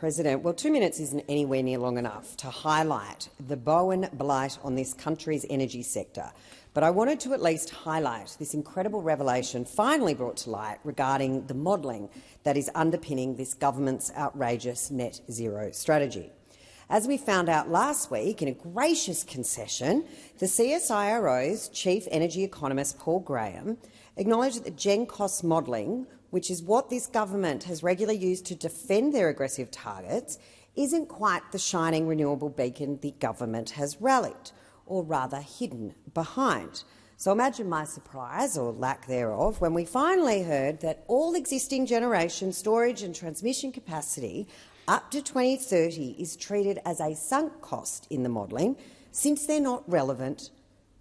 President. Well, 2 minutes isn't anywhere near long enough to highlight the Bowen blight on this country's energy sector. But I wanted to at least highlight this incredible revelation finally brought to light regarding the modelling that is underpinning this government's outrageous net zero strategy. As we found out last week, in a gracious concession, the CSIRO's chief energy economist, Paul Graham, acknowledged that the GenCost modelling, which is what this government has regularly used to defend their aggressive targets, isn't quite the shining renewable beacon the government has rallied, or rather hidden behind. So imagine my surprise, or lack thereof, when we finally heard that all existing generation, storage and transmission capacity up to 2030 is treated as a sunk cost in the modelling, since they're not relevant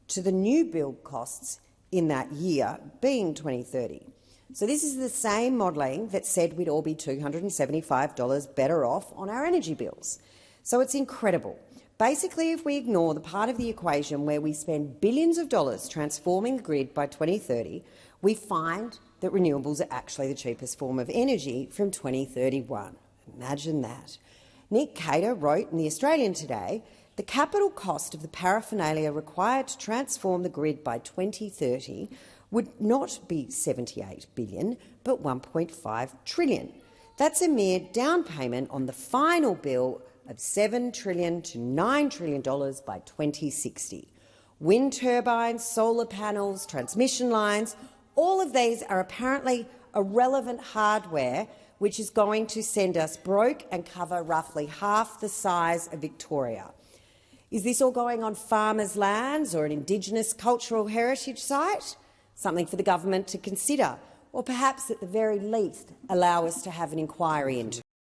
to the new build costs in that year, being 2030. So this is the same modelling that said we'd all be $275 better off on our energy bills. So it's incredible. Basically, if we ignore the part of the equation where we spend billions of dollars transforming the grid by 2030, we find that renewables are actually the cheapest form of energy from 2031. Imagine that. Nick Cater wrote in The Australian today, the capital cost of the paraphernalia required to transform the grid by 2030 would not be $78 billion, but $1.5 trillion. That's a mere down payment on the final bill of $7 trillion to $9 trillion by 2060. Wind turbines, solar panels, transmission lines, all of these are apparently irrelevant hardware which is going to send us broke and cover roughly half the size of Victoria. Is this all going on farmers' lands or an Indigenous cultural heritage site? Something for the government to consider, or perhaps at the very least allow us to have an inquiry into.